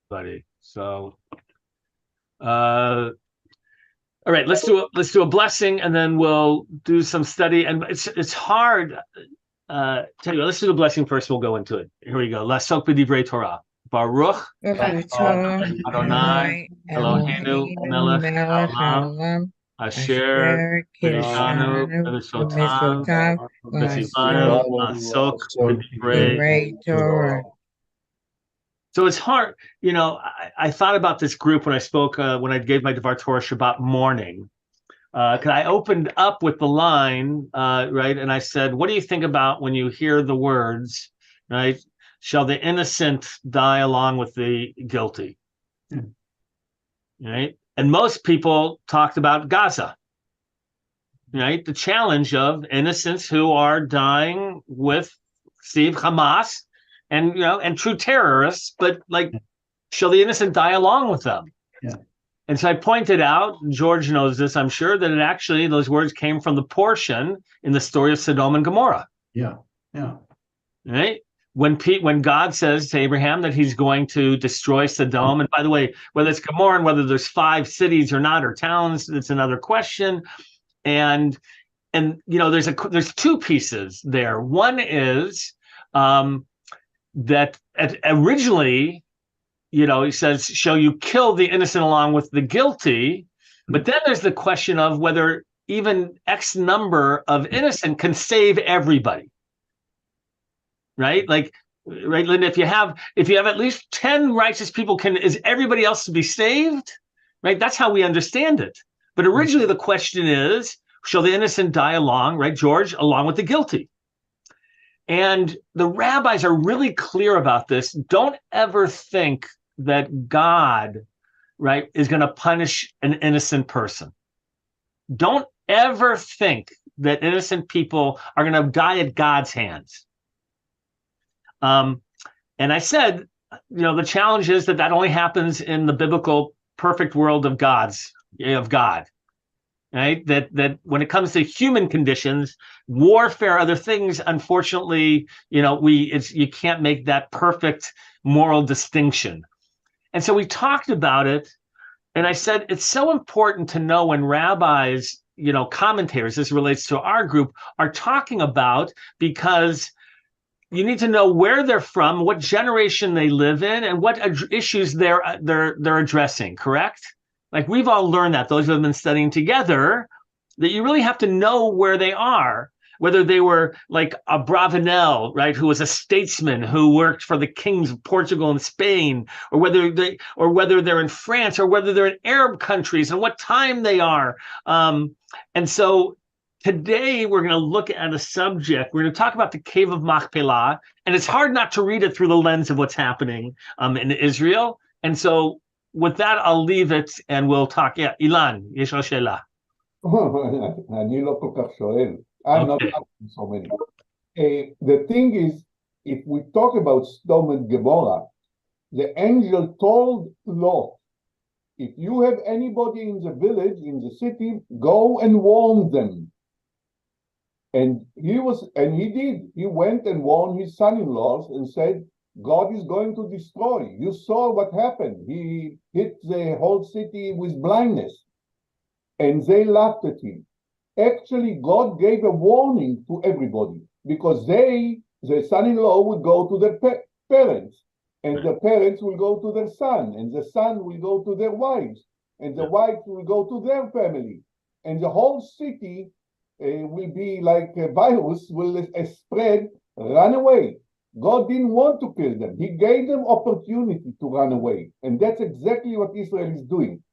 buddy. So, all right, let's do a blessing, and then we'll do some study. And it's hard. Tell you what, let's do the blessing first. We'll go into it. Here we go. Lasok b'divrei Torah. Baruch Adonai Adonai Eloheinu Elohim melech melech haolam haolam asher asher kiddushanu kiddushanu b'mitzvotav b'mitzvotav v'tzivanu la'asok lasok b'divrei. divrei Torah. So it's hard, I thought about this group when I spoke, when I gave my Devar Torah Shabbat morning, because I opened up with the line, right? And I said, what do you think about when you hear the words, right? Shall the innocent die along with the guilty? Right? And most people talked about Gaza, right? The challenge of innocents who are dying with Steve Hamas and true terrorists, but like, shall the innocent die along with them? Yeah. And so I pointed out, George knows this, I'm sure, that those words came from the portion in the story of Sodom and Gomorrah. Yeah. Yeah. Right? When God says to Abraham that he's going to destroy Sodom, and by the way, whether it's Gomorrah and whether there's 5 cities or not, or towns, it's another question. And there's 2 pieces there. One is that originally, he says, shall you kill the innocent along with the guilty? But then there's the question of whether even X number of innocent can save everybody. Right? Like, right, Linda, if you have at least 10 righteous people, is everybody else to be saved? Right? That's how we understand it. But originally the question is, shall the innocent die along, right, George, along with the guilty? And the rabbis are really clear about this. Don't ever think that God, right, is going to punish an innocent person. Don't ever think that innocent people are going to die at God's hands. And I said, the challenge is that only happens in the biblical perfect world of God. Right? That when it comes to human conditions, warfare, other things, unfortunately, you can't make that perfect moral distinction. And so we talked about it, and I said it's so important to know when rabbis, commentators, this relates to our group, are talking about, because you need to know where they're from, what generation they live in, and what issues they're addressing. Correct? Like, we've all learned that, those who have been studying together, that you really have to know where they are, whether they were like a Bravanel, right, who was a statesman who worked for the kings of Portugal and Spain, or whether they're in France, or whether they're in Arab countries, and what time they are. And so today we're going to look at a subject. We're going to talk about the Cave of Machpelah, and it's hard not to read it through the lens of what's happening in Israel. And so with that, I'll leave it and we'll talk. Yeah, Ilan, יש לך שאלה. אני לא כל כך שואל. I'm not asking so many. The thing is, if we talk about Sodom and Gomorrah, the angel told Lot, if you have anybody in the village, in the city, go and warn them. And he did. He went and warned his son-in-laws and said, God is going to destroy. You saw what happened. He hit the whole city with blindness. And they laughed at him. Actually, God gave a warning to everybody, because the son-in-law would go to their parents, and the parents will go to their son, and the son will go to their wives, and the wives will go to their family. And the whole city will be like a virus, will spread, run away. God didn't want to kill them. He gave them opportunity to run away. And that's exactly what Israel is doing.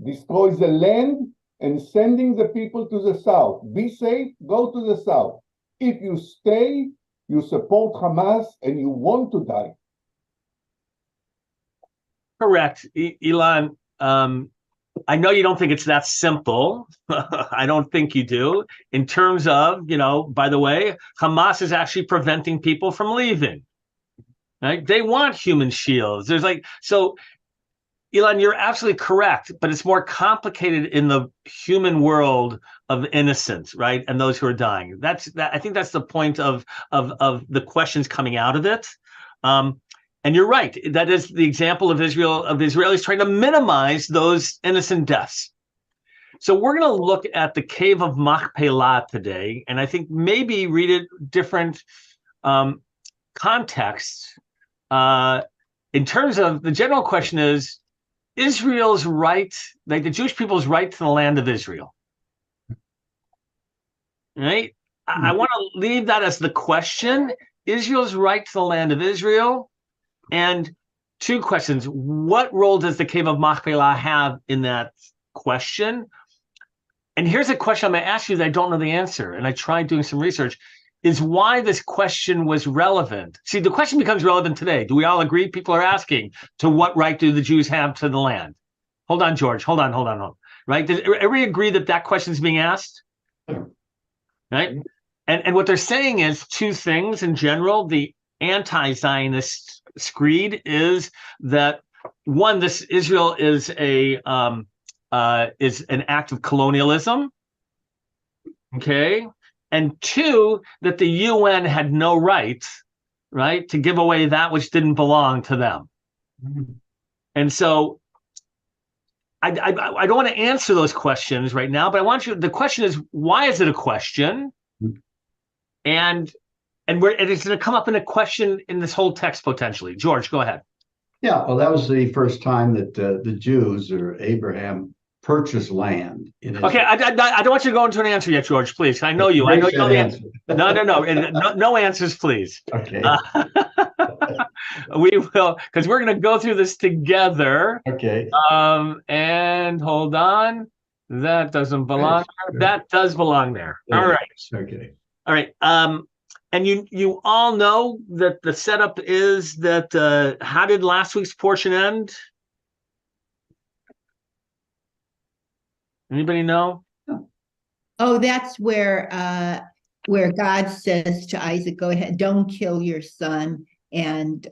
Destroys the land and sending the people to the south. Be safe, go to the south. If you stay, you support Hamas and you want to die. Correct. Ilan, I know you don't think it's that simple. I don't think you do. In terms of, by the way, Hamas is actually preventing people from leaving. Right? They want human shields. So Ilan, you're absolutely correct, but it's more complicated in the human world of innocence, right? And those who are dying. I think that's the point of the questions coming out of it. And And you're right. That is the example of Israel, of the Israelis trying to minimize those innocent deaths. So we're going to look at the cave of Machpelah today, and I think maybe read it different contexts. In terms of the general question is Israel's right, like the Jewish people's right to the land of Israel. Right? I want to leave that as the question. Israel's right to the land of Israel. And two questions. What role does the cave of Machpelah have in that question? And here's a question I'm going to ask you that I don't know the answer. And I tried doing some research, is why this question was relevant. See, the question becomes relevant today. Do we all agree? People are asking, to what right do the Jews have to the land? Hold on, George. Hold on. Right? Does everybody agree that that question is being asked? Right? And what they're saying is two things in general. The anti-Zionist screed is that one, this Israel is an act of colonialism, okay, and two, that the UN had no right to give away that which didn't belong to them. And so I don't want to answer those questions right now, but I want you. The question is, why is it a question? And it's going to come up in a question in this whole text potentially. George, go ahead. Yeah, well, that was the first time that the Jews or Abraham purchased land. Okay, I don't want you to go into an answer yet, George, please. I know you. I know you know the answer. No answers, please. Okay. We will, because we're going to go through this together. Okay. And hold on. That doesn't belong there. That does belong there. All right. Okay. All right. And you all know that the setup is that how did last week's portion end? Anybody know? Oh, that's where God says to Isaac, "Go ahead, don't kill your son." And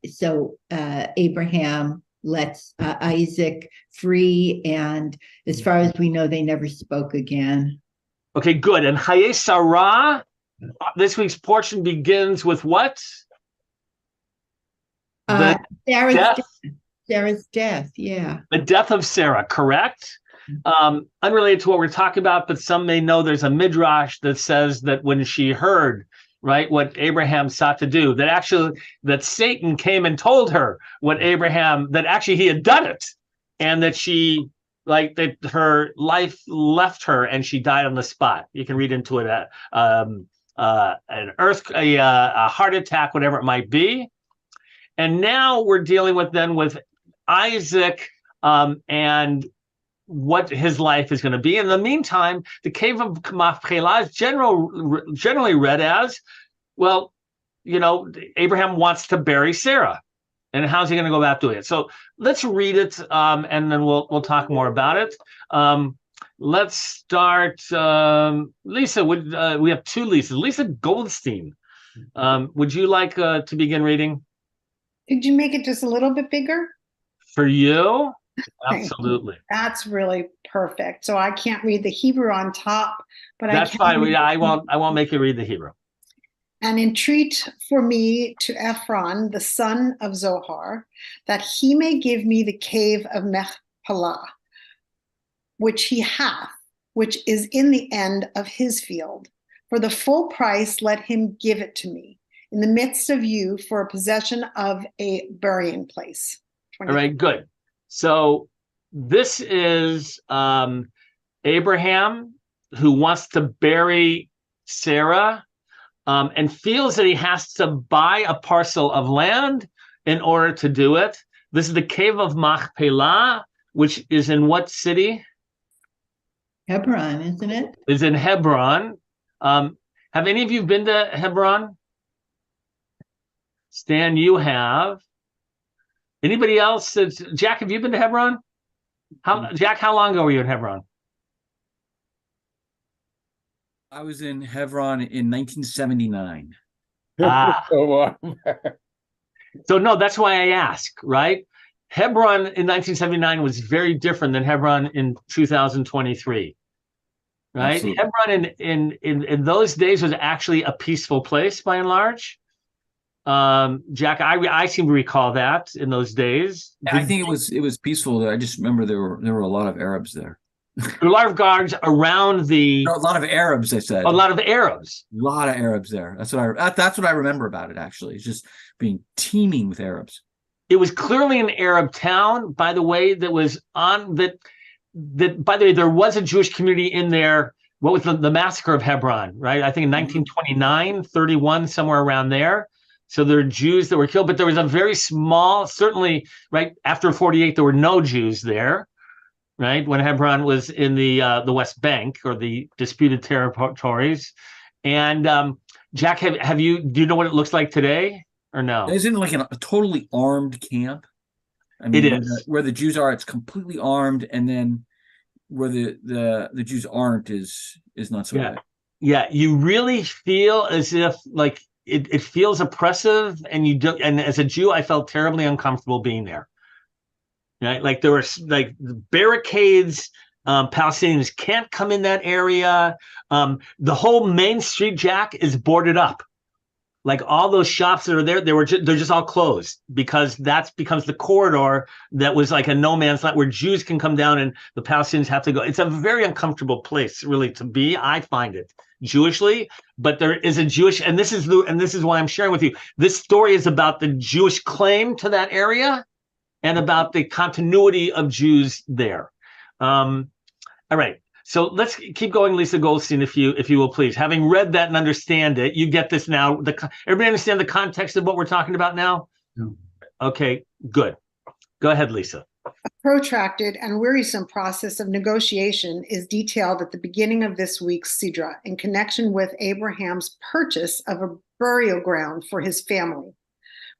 so Abraham lets Isaac free, and as far as we know, they never spoke again. Okay, good. And Haye Sarah, this week's portion begins with what? Sarah's death, yeah. The death of Sarah, correct? Unrelated to what we're talking about, but some may know there's a midrash that says that when she heard, what Abraham sought to do, that Satan came and told her that actually he had done it, and that she, that her life left her and she died on the spot. You can read into it an a heart attack, whatever it might be. And now we're dealing with Isaac and what his life is going to be. In the meantime, the cave of Machpelah is generally read as, Abraham wants to bury Sarah. And how's he going to go about doing it? So let's read it, and then we'll talk more about it. Let's start. Lisa, we have two Lisas. Lisa Goldstein, would you like to begin reading? Could you make it just a little bit bigger? For you? Absolutely. That's really perfect. So I can't read the Hebrew on top, but that's fine. I won't make you read the Hebrew. And entreat for me to Ephron, the son of Zohar, that he may give me the cave of Machpelah, which he hath, which is in the end of his field. For the full price, let him give it to me in the midst of you for a possession of a burying place. 24. All right, good. So this is Abraham who wants to bury Sarah and feels that he has to buy a parcel of land in order to do it. This is the cave of Machpelah, which is in what city? Hebron, isn't it? Is in Hebron. Have any of you been to Hebron? Stan, you have. Anybody else? Jack, have you been to Hebron? Jack, how long ago were you in Hebron? I was in Hebron in 1979. So no, that's why I ask, right? Hebron in 1979 was very different than Hebron in 2023, right? Absolutely. Hebron in those days was actually a peaceful place by and large. Jack, I seem to recall that in those days. I think it was peaceful. I just remember there were a lot of Arabs there. A lot of guards around No, a lot of Arabs, I said. a lot of Arabs. A lot of Arabs there. That's what I remember about it, actually. It's just being teeming with Arabs. It was clearly an Arab town, by the way, that was on that by the way, there was a Jewish community in there. What was the massacre of Hebron, right? I think in 1929, 31, somewhere around there. So there are Jews that were killed, but there was a very small, certainly, right after 48, there were no Jews there, right? When Hebron was in the West Bank or the disputed territories. And Jack, do you know what it looks like today or no? Isn't it like a totally armed camp? I It mean, is. where the Jews are, it's completely armed, and then where the Jews aren't is not so bad. Yeah, you really feel as if like it feels oppressive, and you don't. And as a Jew, I felt terribly uncomfortable being there. Right, like there were like barricades. Palestinians can't come in that area. The whole main street, Jack, is boarded up. Like all those shops that are there, they're just all closed because that becomes the corridor that was like a no man's land where Jews can come down and the Palestinians have to go. It's a very uncomfortable place, really, to be. I find it Jewishly, but there is a Jewish, and this is why I'm sharing with you. This story is about the Jewish claim to that area and about the continuity of Jews there. All right. So let's keep going, Lisa Goldstein, if you will, please. Having read that and understand it, you get this now. Everybody understand the context of what we're talking about now? Yeah. Okay, good. Go ahead, Lisa. A protracted and wearisome process of negotiation is detailed at the beginning of this week's Sidra in connection with Abraham's purchase of a burial ground for his family.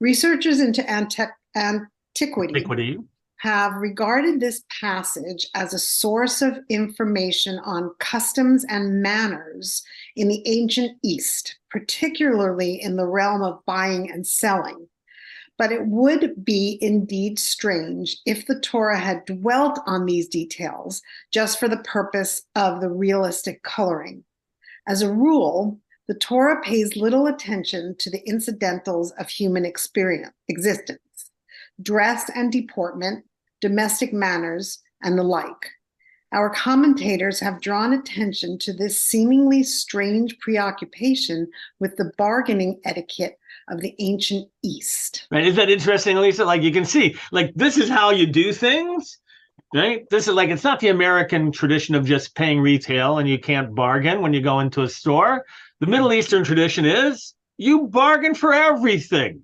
Researchers into antiquity have regarded this passage as a source of information on customs and manners in the ancient East, particularly in the realm of buying and selling. But it would be indeed strange if the Torah had dwelt on these details just for the purpose of the realistic coloring. As a rule, the Torah pays little attention to the incidentals of human existence, dress and deportment, domestic manners, and the like. Our commentators have drawn attention to this seemingly strange preoccupation with the bargaining etiquette of the ancient East. Right? Isn't that interesting, Lisa? Like you can see, like this is how you do things, right? This is like, it's not the American tradition of just paying retail and you can't bargain when you go into a store. The Middle Eastern tradition is you bargain for everything.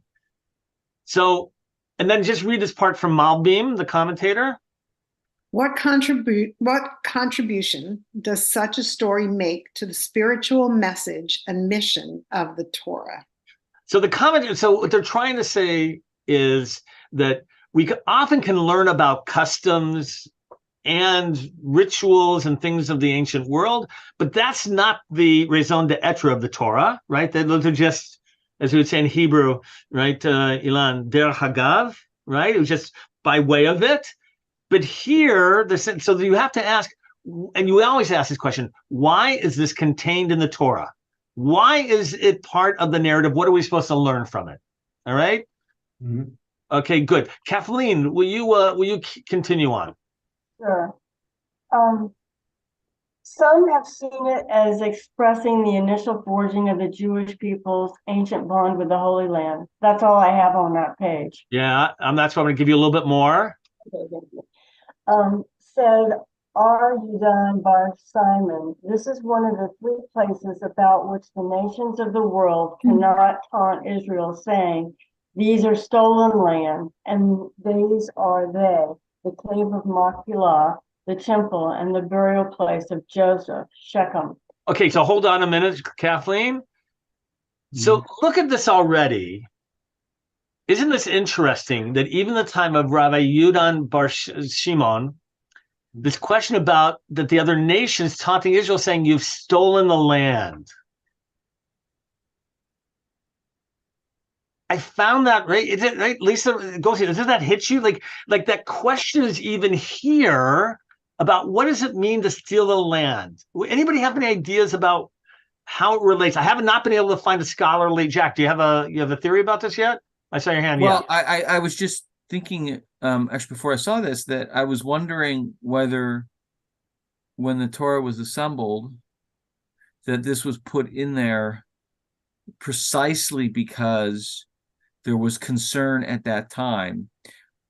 So, and then just read this part from Malbim, the commentator. What contribution does such a story make to the spiritual message and mission of the Torah? So what they're trying to say is that we often can learn about customs and rituals and things of the ancient world, but that's not the raison d'etre of the Torah, right? Those are just, as we would say in Hebrew, right, Ilan, der hagav, right? It was just by way of it. But here, so you have to ask, and you always ask this question, why is this contained in the Torah? Why is it part of the narrative? What are we supposed to learn from it? All right? Mhm. Okay, good. Kathleen, will you continue on? Sure. Some have seen it as expressing the initial forging of the Jewish people's ancient bond with the Holy Land. That's all I have on that page. Yeah, that's why I'm going to give you a little bit more. Said R. Yudan Bar Simon, this is one of the three places about which the nations of the world cannot taunt Israel, saying, these are stolen land, and these are they, the cave of Machpelah, the temple, and the burial place of Joseph, Shechem. Okay, so hold on a minute, Kathleen. So look at this already. Isn't this interesting that even the time of Rabbi Yudan Bar Shimon, this question about that the other nations taunting Israel, saying you've stolen the land. I found that right. Is it right, Lisa? Does that hit you? Like that question is even here about what does it mean to steal the land? Anybody have any ideas about how it relates. I have not been able to find a scholarly. Jack, do you have a theory about this yet? I saw your hand. Well, Yeah. I was just thinking, actually, before I saw this, that I was wondering whether when the Torah was assembled, that this was put in there precisely because there was concern at that time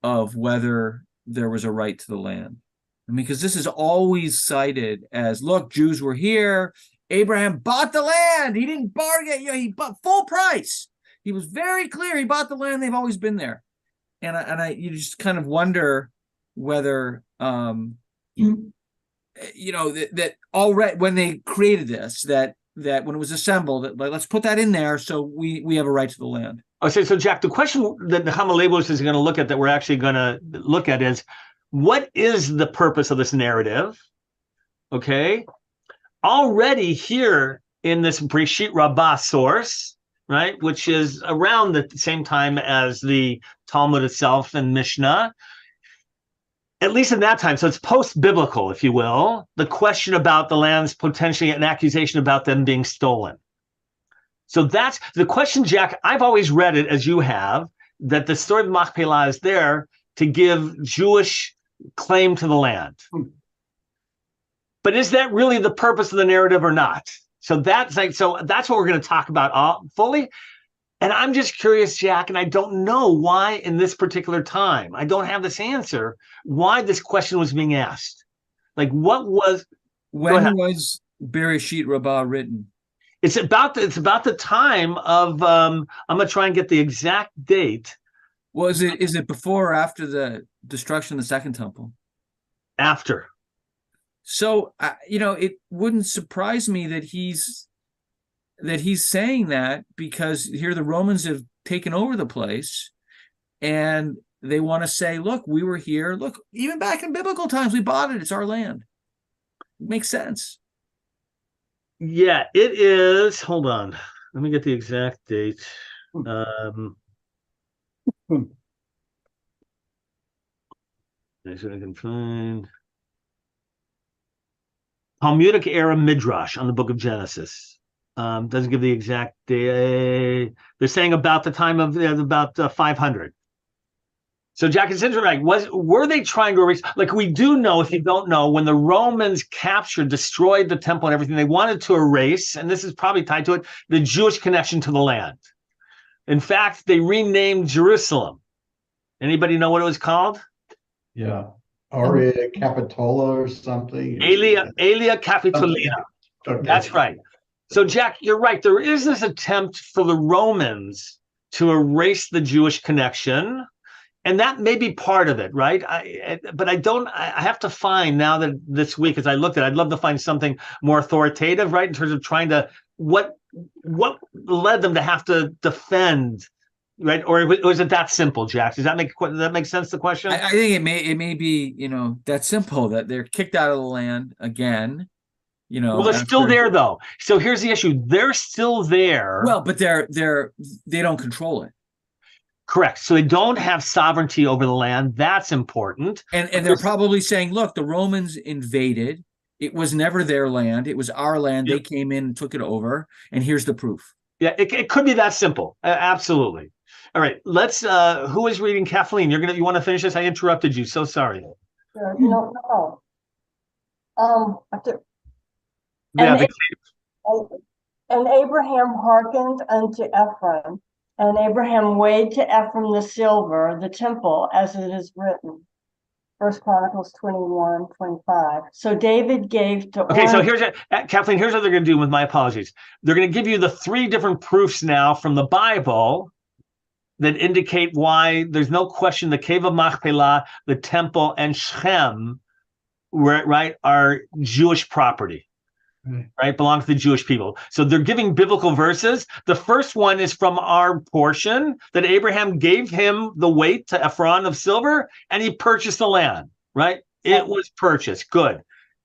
of whether there was a right to the land. I mean, because this is always cited as, look, Jews were here. Abraham bought the land. He didn't bargain. He bought full price. He was very clear. He bought the land. They've always been there. And you just kind of wonder whether, that already when they created this, that when it was assembled, that, like, let's put that in there so we have a right to the land. Okay, so Jack, the question that the HAMAKOM is going to look at, that we're actually going to look at, is what is the purpose of this narrative? Okay, already here in this Breshit Rabbah source, right, which is around the same time as the Talmud itself and Mishnah, at least in that time, so it's post-biblical, if you will, the question about the lands, potentially an accusation about them being stolen. So that's the question, Jack. I've always read it as you have, that the story of Machpelah is there to give Jewish claim to the land. But is that really the purpose of the narrative or not? So that's what we're going to talk about fully. And I'm just curious, Jack, and I don't know why in this particular time, I don't have this answer, why this question was being asked. Like, when was Bereshit Rabbah written? It's about the time of I'm gonna try and get the exact date. Well, is it before or after the destruction of the Second Temple? After. So it wouldn't surprise me that he's saying that, because here the Romans have taken over the place, and they want to say, look, we were here. Look, even back in biblical times, we bought it. It's our land. It makes sense. Yeah, it is. Hold on. Let me get the exact date. That's what I can find. Talmudic era Midrash on the book of Genesis. Doesn't give the exact day. They're saying about the time of about 500. So Jack, it's interesting. Were they trying to erase? Like, we do know, if you don't know, when the Romans destroyed the temple and everything, they wanted to erase, and this is probably tied to it, the Jewish connection to the land. In fact, they renamed Jerusalem. Anybody know what it was called? Yeah, Aurea Capitola or something. Aelia Capitolina. Okay. That's right. So Jack, you're right. There is this attempt for the Romans to erase the Jewish connection. And that may be part of it, right? But I have to find, now that this week, as I looked at it, I'd love to find something more authoritative, right? In terms of trying to, what led them to have to defend, right? Or was it that simple, Jack? Does that make sense, the question? I think it may be, that simple, that they're kicked out of the land again. Well, they're still there, though. So here's the issue. They're still there. Well, but they don't control it. Correct. So they don't have sovereignty over the land. That's important. And they're probably saying, look, the Romans invaded. It was never their land. It was our land. They came in and took it over. And here's the proof. Yeah, it could be that simple. Absolutely. All right. Let's who is reading? Kathleen, you want to finish this? I interrupted you. So sorry. Sure. No. And Abraham hearkened unto Ephron, and Abraham weighed to Ephron the silver, the temple, as it is written. 1 Chronicles 21:25. So David gave to. Okay, so Kathleen, here's what they're going to do, with my apologies. They're going to give you the 3 different proofs now from the Bible that indicate why there's no question the cave of Machpelah, the temple, and Shechem, right, are Jewish property. Right, belong to the Jewish people. So they're giving biblical verses. The first one is from our portion, that Abraham gave him the weight to Ephron of silver, and he purchased the land. Right, it was purchased. Good.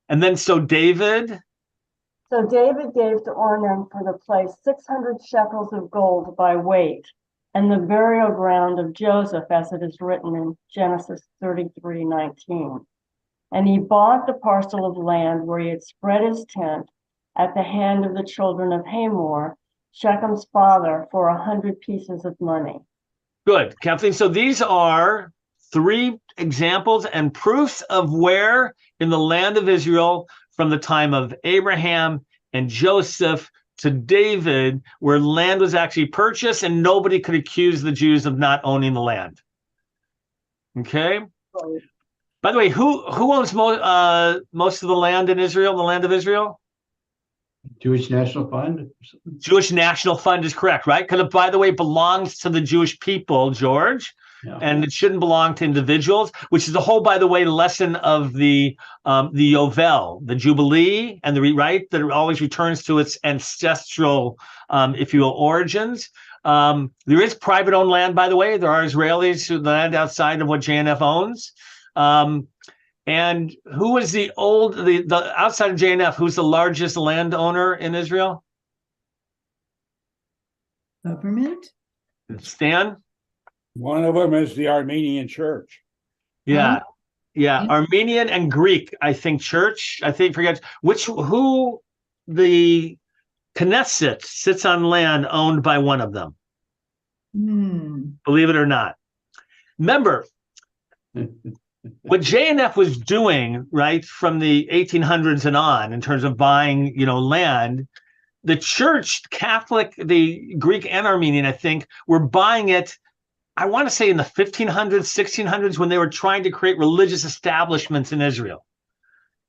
And then so David gave to Ornan for the place 600 shekels of gold by weight, and the burial ground of Joseph, as it is written in Genesis 33:19. And he bought the parcel of land where he had spread his tent, at the hand of the children of Hamor, Shechem's father, for 100 pieces of money. Good, Kathleen. So these are 3 examples and proofs of where in the land of Israel, from the time of Abraham and Joseph to David, where land was actually purchased and nobody could accuse the Jews of not owning the land. Okay. By the way, who owns most of the land in Israel, the land of Israel? Jewish National Fund? Jewish National Fund is correct, right? Because it, by the way, belongs to the Jewish people, George, and it shouldn't belong to individuals, which is the whole, by the way, lesson of the Yovel, the Jubilee, and the right that it always returns to its ancestral, if you will, origins. There is private-owned land, by the way. There are Israelis who land outside of what JNF owns. And who is the outside of JNF, who's the largest landowner in Israel? Government? Stan? One of them is the Armenian Church. Yeah. Oh. Yeah. Armenian and Greek, I think, church. I think, forget who the Knesset sits on land owned by one of them. Believe it or not. Remember, what JNF was doing, right, from the 1800s and on, in terms of buying, land, the church, Catholic, the Greek and Armenian, I think, were buying it, I want to say in the 1500s, 1600s, when they were trying to create religious establishments in Israel.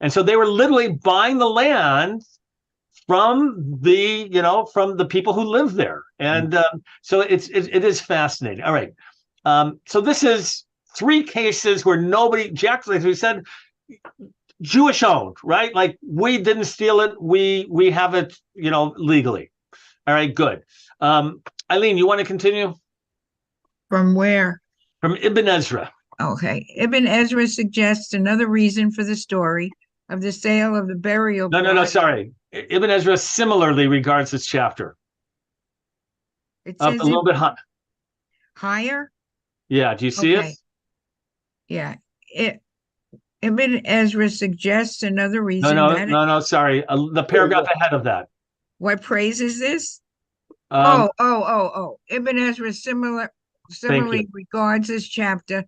And so they were literally buying the land from the people who live there. And so it is fascinating. All right. So this is 3 cases where nobody, Jack, like we said, Jewish owned, right? Like, we didn't steal it. We have it, legally. All right, good. Eileen, you want to continue? From where? From Ibn Ezra. Okay. Ibn Ezra suggests another reason for the story of the sale of the burial plot. No, sorry. Ibn Ezra similarly regards this chapter. It Up says a little bit higher? Yeah, do you see it? Yeah. Ibn Ezra suggests another reason. No, sorry. The paragraph ahead of that. What praise is this? Ibn Ezra similarly regards this chapter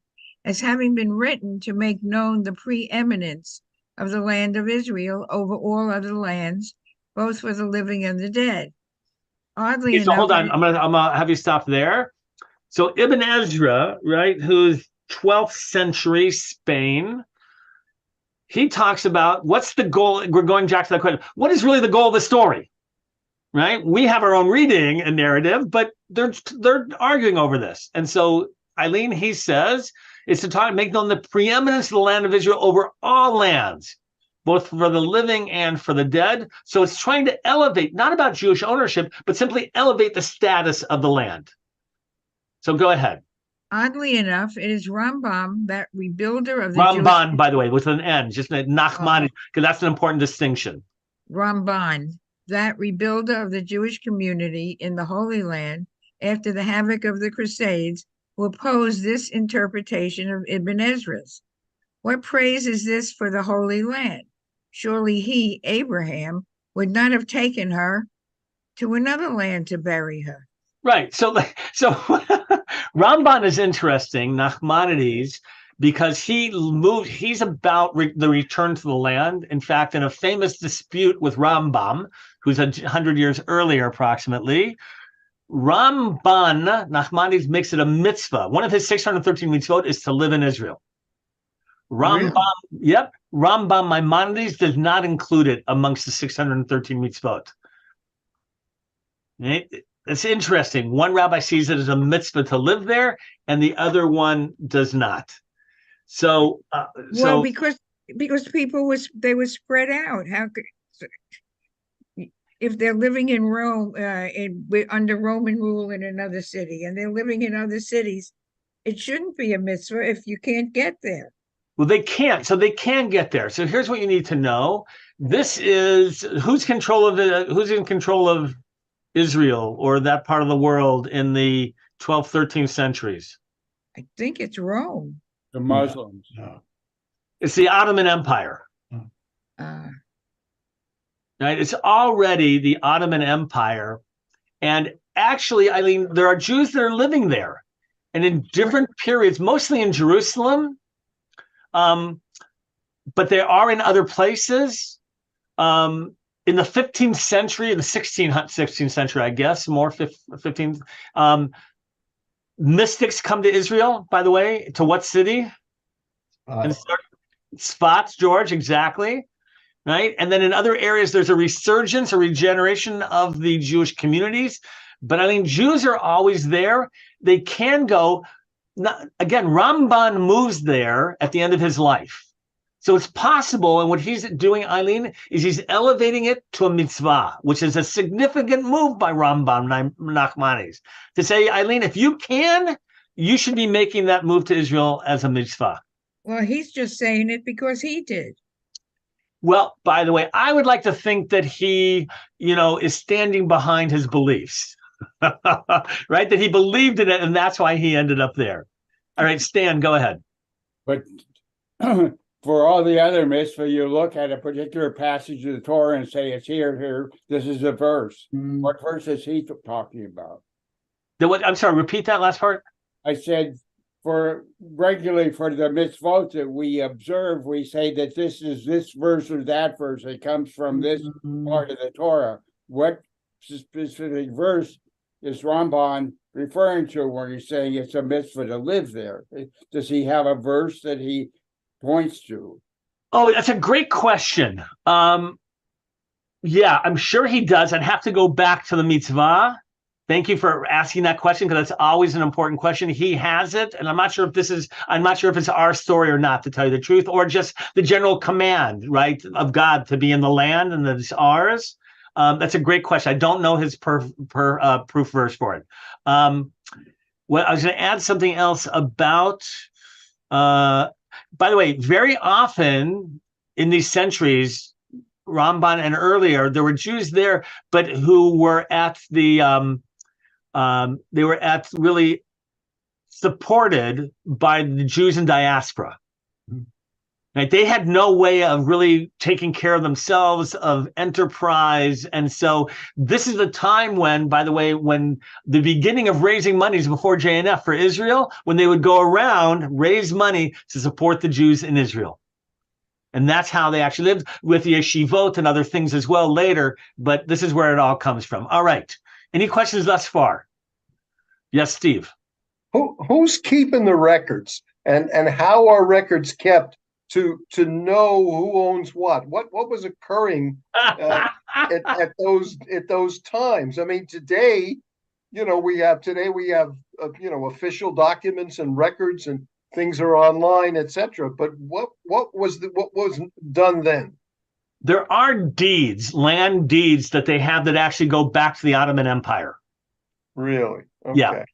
as having been written to make known the preeminence of the land of Israel over all other lands, both for the living and the dead. Oddly enough, hold on. I'm gonna have you stop there. So Ibn Ezra, right, who's 12th century Spain, he talks about what's the goal. We're going back to that question. What is really the goal of the story? Right? We have our own reading and narrative, but they're arguing over this. And so Eileen, he says, is to make known the preeminence of the land of Israel over all lands, both for the living and for the dead. So it's trying to elevate, not about Jewish ownership, but simply elevate the status of the land. So go ahead. Oddly enough, it is Rambam, that rebuilder of the Ramban, by the way, with an N, just Nachmani, because that's an important distinction. Ramban, that rebuilder of the Jewish community in the Holy Land after the havoc of the Crusades, who opposed this interpretation of Ibn Ezra's. What praise is this for the Holy Land? Surely he, Abraham, would not have taken her to another land to bury her. Right. So Ramban is interesting, Nachmanides, because he's about the return to the land. In fact, in a famous dispute with Rambam, who's 100 years earlier approximately, Ramban, Nachmanides, makes it a mitzvah. One of his 613 mitzvot is to live in Israel. Rambam, really? Rambam Maimonides does not include it amongst the 613 mitzvot. It's interesting. One rabbi sees it as a mitzvah to live there, and the other one does not. So, because people were spread out. How could, if they're living in Rome, under Roman rule in another city, and they're living in other cities, it shouldn't be a mitzvah if you can't get there. Well, they can't. So they can get there. So here's what you need to know. This is who's in control of Israel or that part of the world in the 12th, 13th centuries? I think it's Rome. The Muslims. No. It's the Ottoman Empire. Right? It's already the Ottoman Empire. And actually, Eileen, there are Jews that are living there and in different periods, mostly in Jerusalem, but they are in other places. In the 15th century, in the 16th century, I guess, more 15th, mystics come to Israel, by the way, to what city? And Sfat, George, exactly. Right. And then in other areas, there's a resurgence, a regeneration of the Jewish communities. But I mean, Jews are always there. They can go. Again, Ramban moves there at the end of his life. So it's possible. And what he's doing, Eileen, is he's elevating it to a mitzvah, which is a significant move by Ramban Nachmanides to say, Eileen, if you can, you should be making that move to Israel as a mitzvah. Well, he's just saying it because he did. Well, by the way, I would like to think that he, is standing behind his beliefs, right? That he believed in it, and that's why he ended up there. All right, Stan, go ahead. But for all the other mitzvah, you look at a particular passage of the Torah and say, it's here, this is a verse. What verse is he talking about? I'm sorry, repeat that last part. I said, regularly for the mitzvot that we observe, we say that this is this verse or that verse. It comes from this part of the Torah. What specific verse is Ramban referring to when he's saying it's a mitzvah to live there? Does he have a verse that he points to? Oh, that's a great question. Yeah, I'm sure he does. I'd have to go back to the mitzvah. Thank you for asking that question, because that's always an important question. He has it, and I'm not sure if it's our story or not, to tell you the truth, or just the general command, right, of God to be in the land and that it's ours. That's a great question. I don't know his proof verse for it. Well, I was going to add something else about, by the way, very often in these centuries, Ramban and earlier, there were Jews there, but who were at really supported by the Jews in diaspora. Right? They had no way of really taking care of themselves, of enterprise. And so this is the time when, by the way, when the beginning of raising money is before JNF for Israel, when they would go around, raise money to support the Jews in Israel. And that's how they actually lived, with the yeshivot and other things as well later. But this is where it all comes from. All right. Any questions thus far? Yes, Steve. Who's keeping the records, and how are records kept to know who owns what? What was occurring at those times? I mean, today, we have official documents and records, and things are online, etc. But what was done then? There are deeds, land deeds, that they have that actually go back to the Ottoman Empire. Really? Okay.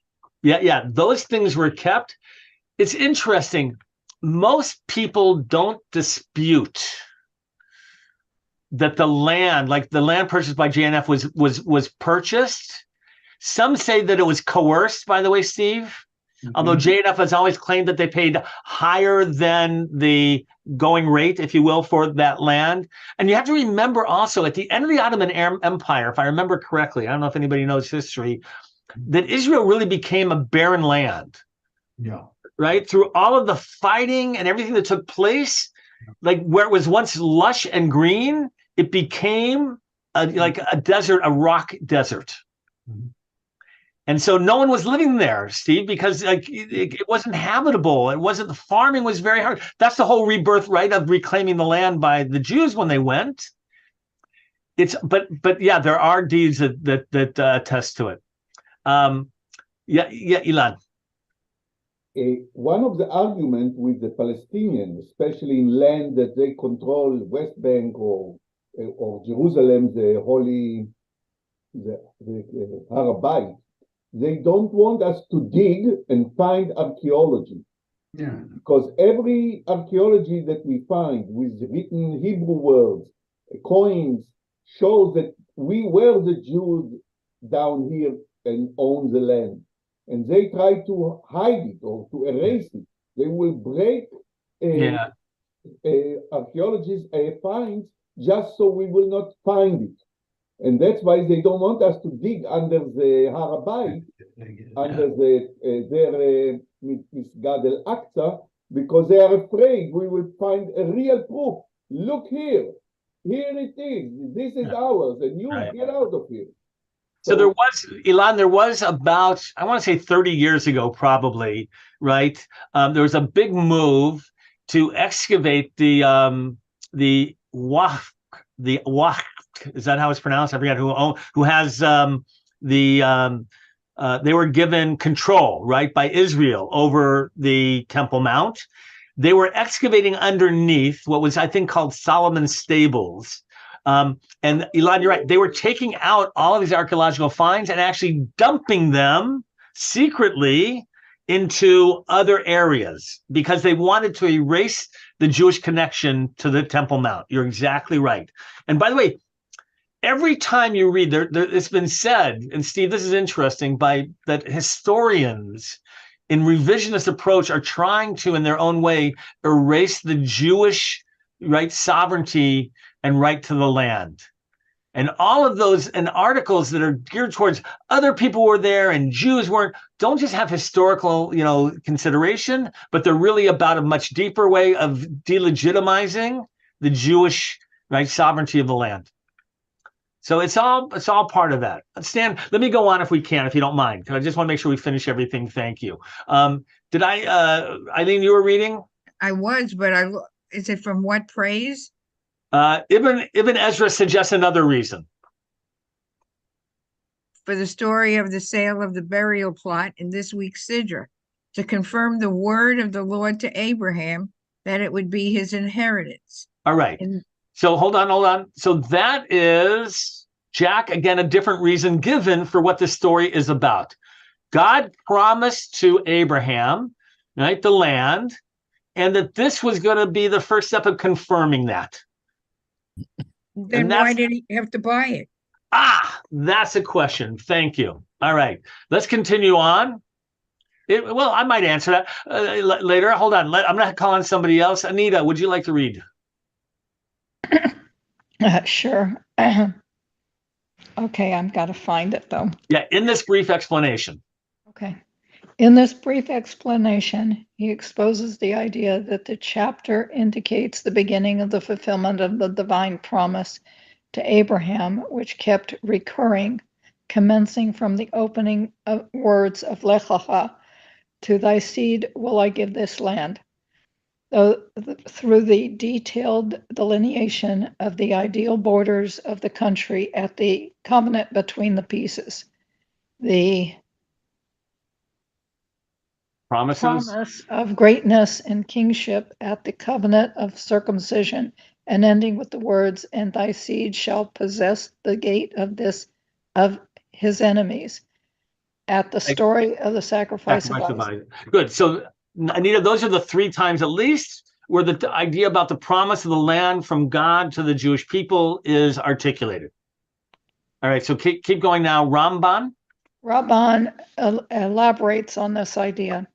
Yeah. Those things were kept. It's interesting. Most people don't dispute that the land, like the land purchased by JNF, was purchased. Some say that it was coerced, by the way, Steve. Although JNF has always claimed that they paid higher than the going rate, if you will, for that land. And you have to remember also, at the end of the Ottoman Empire, if I remember correctly, I don't know if anybody knows history, that Israel really became a barren land. Yeah. Right? Through all of the fighting and everything that took place, like where it was once lush and green, it became like a desert, a rock desert. And so no one was living there, Steve, because it wasn't habitable. It wasn't, the farming was very hard. That's the whole rebirth, right, of reclaiming the land by the Jews when they went. But yeah, there are deeds that attest to it. Ilan. One of the arguments with the Palestinians, especially in land that they control, West Bank or Jerusalem, the Har HaBayit, they don't want us to dig and find archaeology. Yeah. Because every archaeology that we find with written Hebrew words, coins, shows that we were the Jews down here and own the land. And they try to hide it or to erase it. They will break archaeologists' finds just so we will not find it. And that's why they don't want us to dig under the Harabai, under their Misgad al-Aqsa, because they are afraid we will find a real proof. Look here. Here it is. This is ours, and you get out of here. So there was, Elon, there was about, I want to say 30 years ago, probably, right? There was a big move to excavate the Waqf, is that how it's pronounced? I forget who has they were given control, right, by Israel over the Temple Mount. They were excavating underneath what was, I think, called Solomon's Stables. And Elon, you're right. They were taking out all of these archaeological finds and actually dumping them secretly into other areas because they wanted to erase the Jewish connection to the Temple Mount. You're exactly right. And by the way, every time you read, it's been said, and Steve, this is interesting, that historians in revisionist approach are trying to, in their own way, erase the Jewish sovereignty and right to the land. And all of those and articles that are geared towards other people were there and Jews weren't, don't just have historical, consideration, but they're really about a much deeper way of delegitimizing the Jewish sovereignty of the land. So it's all part of that. Stan, let me go on if we can, if you don't mind. I just want to make sure we finish everything. Thank you. Did Eileen, you were reading? I was, but is it from what praise? Ibn Ezra suggests another reason. For the story of the sale of the burial plot in this week's Sidra, to confirm the word of the Lord to Abraham that it would be his inheritance. All right. So hold on. So that is, Jack, again, a different reason given for what the story is about. God promised to Abraham, the land, and that this was going to be the first step of confirming that. Then why did he have to buy it? That's a question. Thank you. All right. Let's continue on. Well, I might answer that later. Hold on. I'm going to call on somebody else. Anita, would you like to read? Sure. Okay, I've got to find it though. Yeah, in this brief explanation. Okay. In this brief explanation, he exposes the idea that the chapter indicates the beginning of the fulfillment of the divine promise to Abraham, which kept recurring, commencing from the opening of words of Lech Lecha, to thy seed will I give this land. Through the detailed delineation of the ideal borders of the country at the covenant between the pieces, the promise of greatness and kingship at the covenant of circumcision, and ending with the words, and thy seed shall possess the gate of his enemies, at the story of the sacrifice of Isaac. Good. So, Anita, those are the three times at least where the idea about the promise of the land from God to the Jewish people is articulated. All right, so keep going now. Ramban elaborates on this idea.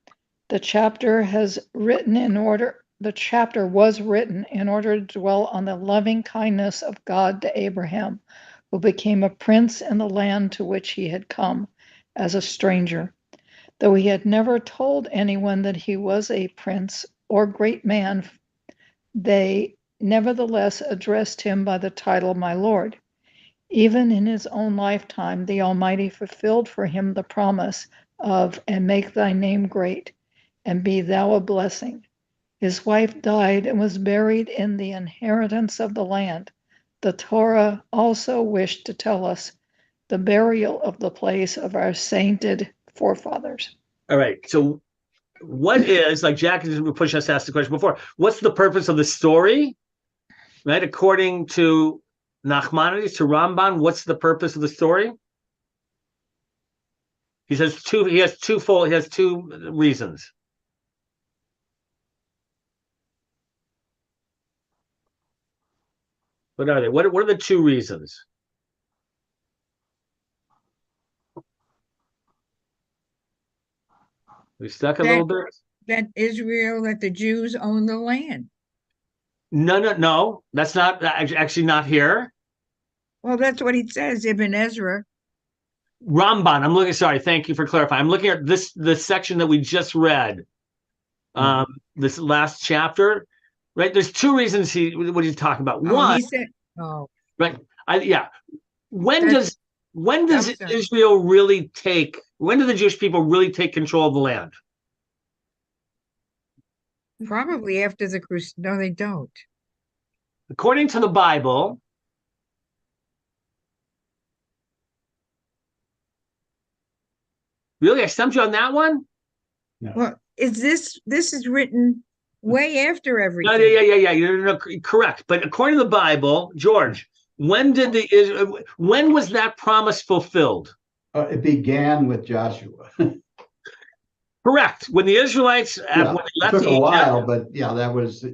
The chapter was written in order to dwell on the loving kindness of God to Abraham, who became a prince in the land to which he had come as a stranger. Though he had never told anyone that he was a prince or great man, they nevertheless addressed him by the title my Lord. Even in his own lifetime, the Almighty fulfilled for him the promise of, and make thy name great, and be thou a blessing. His wife died and was buried in the inheritance of the land. The Torah also wished to tell us the burial of the place of our sainted forefathers. All right. So what is, like Jack pushed us to ask the question before, what's the purpose of the story? Right? According to Nachmanides, to Ramban, what's the purpose of the story? He has two reasons. What are they? What are the two reasons? We stuck a little bit. That Israel, that the Jews own the land. No. That's not actually not here. Well, that's what he says, Ibn Ezra. Ramban. I'm looking. Sorry, thank you for clarifying. I'm looking at the section that we just read. This last chapter, right? There's two reasons what he's talking about. Oh, One, he said, oh, right? When That's- does I'm sorry. Israel really take? When do the Jewish people really take control of the land? probably after the crusade. No, they don't. According to the Bible, really, I stumped you on that one. Well, this is written way after No, everything. yeah. You're correct. But according to the Bible, George, when was that promise fulfilled? It began with Joshua. Correct. When the Israelites when they It left took a Egypt, while, but yeah, that was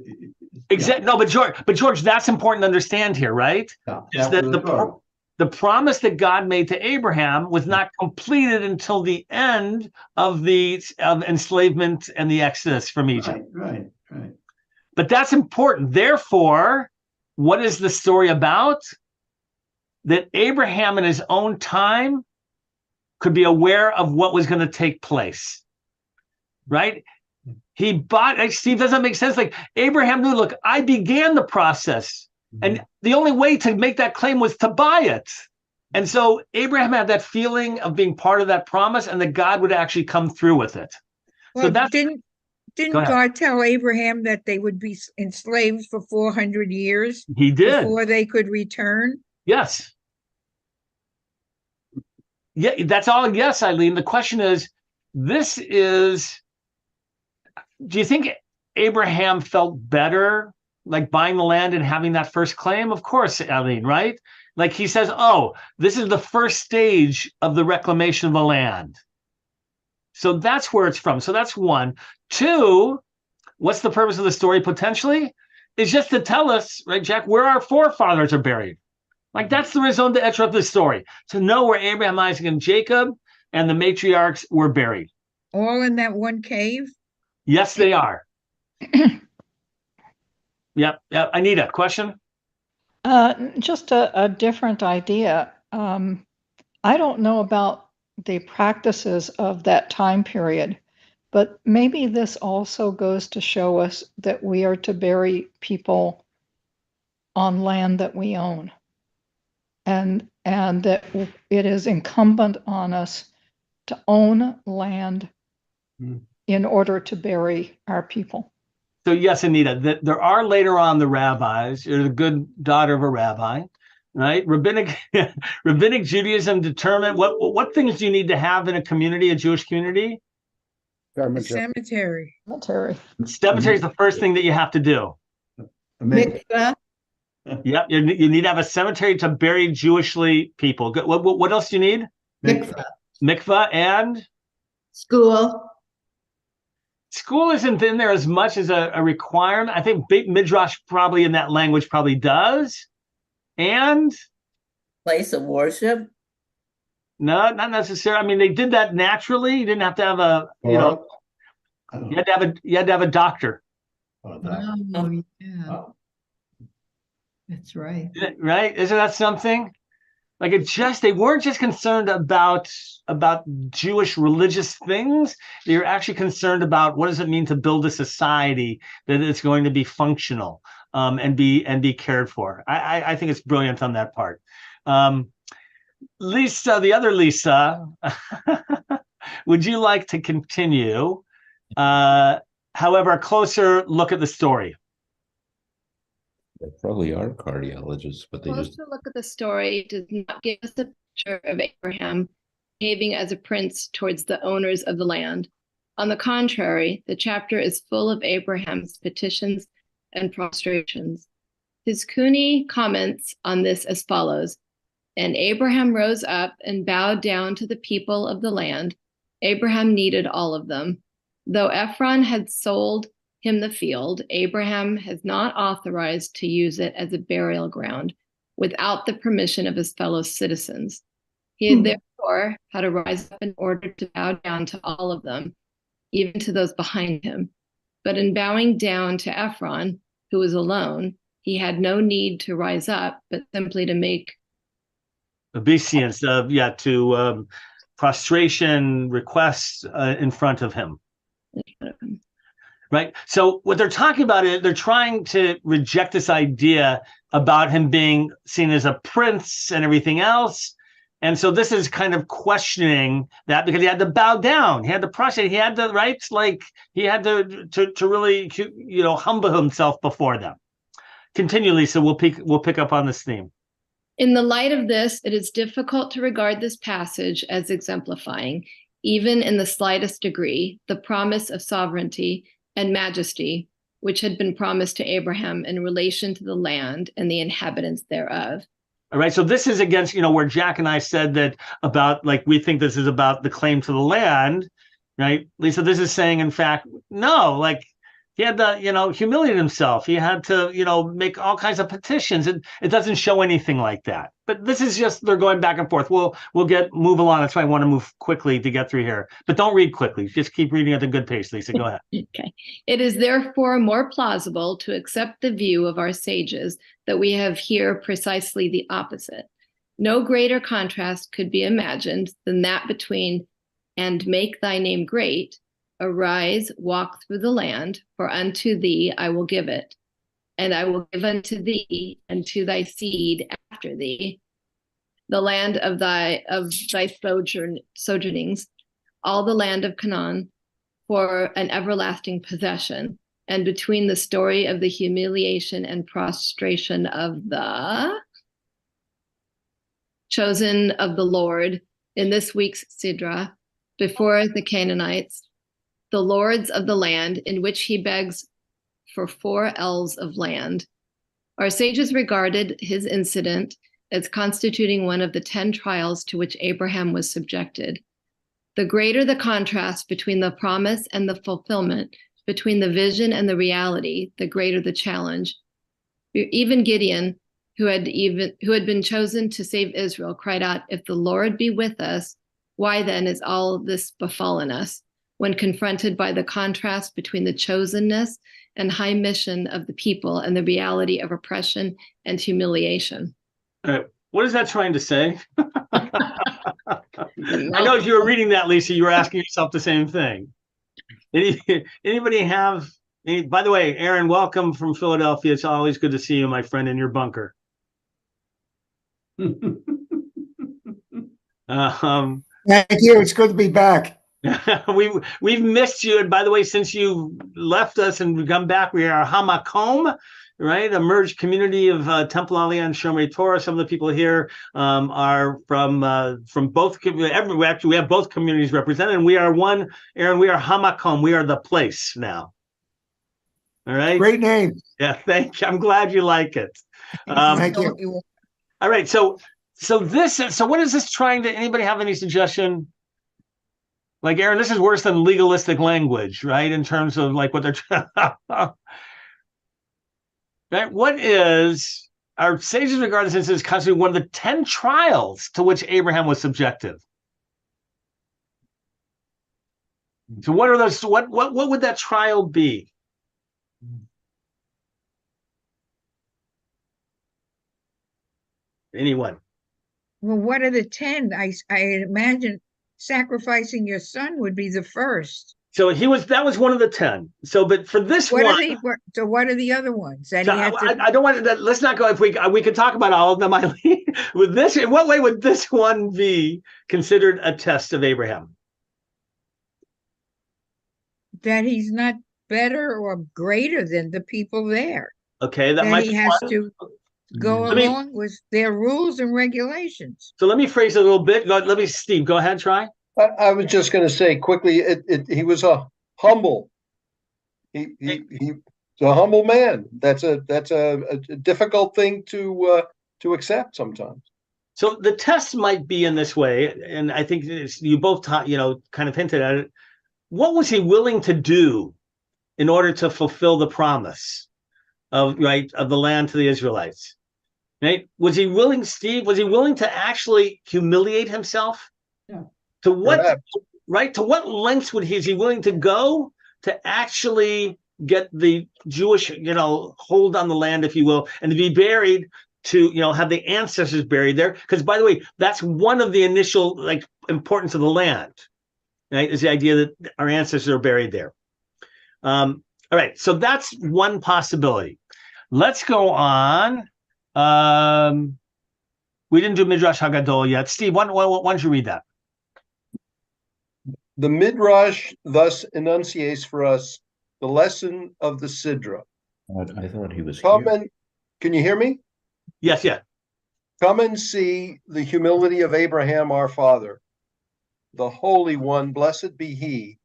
exactly. No, but George, that's important to understand here, right? yeah, Is that that was the promise that God made to Abraham was not completed until the end of enslavement and the exodus from Egypt. right. But that's important. Therefore, what is the story about? That Abraham in his own time could be aware of what was going to take place, right? He bought, like, Steve, doesn't make sense. Like, Abraham knew, look, I began the process, and the only way to make that claim was to buy it. And so Abraham had that feeling of being part of that promise and that God would actually come through with it. Well, So that's, didn't God tell Abraham that they would be enslaved for 400 years he did. before they could return? Yes. Yeah, that's all. Yes, Eileen. The question is, do you think Abraham felt better like buying the land and having that first claim? Of course, Eileen, right? Like he says, oh, this is the first stage of the reclamation of the land. So that's where it's from. So that's one. Two, what's the purpose of the story potentially? Is just to tell us, right, Jack, where our forefathers are buried. Like that's the raison d'etre of the story, to know where Abraham, Isaac, and Jacob and the matriarchs were buried. All in that one cave? Yes, they are. Yep. Anita, question? Just a different idea. I don't know about the practices of that time period, but maybe this also goes to show us that we are to bury people on land that we own, and that it is incumbent on us to own land in order to bury our people. So yes, Anita, there are later on the rabbis. You're the good daughter of a rabbi, right? Rabbinic Judaism determined what things do you need to have in a community, a Jewish community? Cemetery. Cemetery is the first thing that you have to do. Mikvah. Yep, you need to have a cemetery to bury Jewishly people. What else do you need? Mikvah and School. School isn't in there as much as a requirement. I think Beit Midrash probably in that language probably does. And place of worship? No, not necessarily. I mean, they did that naturally. You didn't have to have you had to have a doctor. Oh, yeah. That's right. Right? Isn't that something? Like they weren't just concerned about Jewish religious things. They were actually concerned about what does it mean to build a society that is going to be functional and be cared for. I think it's brilliant on that part. Lisa, the other Lisa, would you like to continue? However, a closer look at the story. They probably are cardiologists, but they just look at the story does not give us a picture of Abraham behaving as a prince towards the owners of the land. On the contrary, the chapter is full of Abraham's petitions and prostrations. Hizkuni comments on this as follows: "And Abraham rose up and bowed down to the people of the land. Abraham needed all of them. Though Ephron had sold him the field, Abraham has not authorized to use it as a burial ground without the permission of his fellow citizens. He had therefore had to rise up in order to bow down to all of them, even to those behind him. But in bowing down to Ephron, who was alone. He had no need to rise up, but simply to make obeisance, to prostration requests in front of him. Right. So what they're talking about is they're trying to reject this idea about him being seen as a prince and everything else. And so this is kind of questioning that, because he had to bow down, he had to prostrate, he had to, right? Like he had to really, humble himself before them. Continually. So we'll pick up on this theme. In the light of this, it is difficult to regard this passage as exemplifying, even in the slightest degree, the promise of sovereignty and majesty, which had been promised to Abraham in relation to the land and the inhabitants thereof. All right. So this is against, where Jack and I said that about, like, we think this is about the claim to the land, right? Lisa, this is saying, in fact, no, like he had to, humiliate himself. He had to, make all kinds of petitions. It doesn't show anything like that. But this is just, they're going back and forth. We'll move along. That's why I want to move quickly to get through here. But don't read quickly. Just keep reading at a good pace, Lisa. Go ahead. Okay. It is therefore more plausible to accept the view of our sages that we have here precisely the opposite. No greater contrast could be imagined than that between "and make thy name great," "arise, walk through the land, for unto thee I will give it, and I will give unto thee and to thy seed after thee the land of thy sojournings, all the land of Canaan, for an everlasting possession." And between the story of the humiliation and prostration of the chosen of the Lord in this week's Sidra before the Canaanites, the lords of the land, in which he begs for 4 ells of land, our sages regarded his incident as constituting one of the 10 trials to which Abraham was subjected. The greater the contrast between the promise and the fulfillment, between the vision and the reality, the greater the challenge. Even Gideon, who had been chosen to save Israel, cried out, "If the Lord be with us, why then is all this befallen us?" when confronted by the contrast between the chosenness and high mission of the people and the reality of oppression and humiliation. What is that trying to say? I know as you were reading that, Lisa, you were asking yourself the same thing. Anybody have by the way, Aaron, welcome from Philadelphia. It's always good to see you, my friend, in your bunker. Thank you. It's good to be back. We've missed you. And by the way, since you left us and come back, we are HAMAKOM, right? A merged community of Temple Aliyah Shomrei Torah. Some of the people here are from both. Actually, we have both communities represented, and we are one. Aaron, we are HAMAKOM. We are the place now. All right. Great name. Yeah, thank you. I'm glad you like it. Thank you. All right. So what is this trying to? Anybody have any suggestion? Like, Aaron, this is worse than legalistic language, right? In terms of like what they're trying. Right? What is our sages regard this instance as constituting one of the 10 trials to which Abraham was subjected? So what are those? What would that trial be? Anyone? Well, what are the 10? I imagine sacrificing your son would be the first. So that was one of the 10. So, but for this what one, what are the other ones? That so I don't want to. Let's not go. If we could talk about all of them. With this, in what way would this one be considered a test of Abraham? That he's not better or greater than the people there. Okay, that might he be has one. to go along with their rules and regulations. So let me phrase it a little bit. Steve, go ahead, try. I was just going to say quickly, he was a humble. He's a humble man. That's a difficult thing to accept sometimes. So the test might be in this way, and I think you both kind of hinted at it. What was he willing to do in order to fulfill the promise of the land to the Israelites? Right? Was he willing, Steve? Was he willing to actually humiliate himself? Yeah. To what? Perhaps. Right? To what lengths is he willing to go to actually get the Jewish, hold on the land, if you will, and to be buried, to have the ancestors buried there. Because, by the way, that's one of the initial importance of the land, right? Is the idea that our ancestors are buried there. All right, so that's one possibility. Let's go on. We didn't do Midrash Hagadol yet. Steve, why don't you read that? The Midrash thus enunciates for us the lesson of the Sidra. I thought he was Come here. and, can you hear me? Yes, yeah. Come and see the humility of Abraham our father. The Holy One, blessed be he,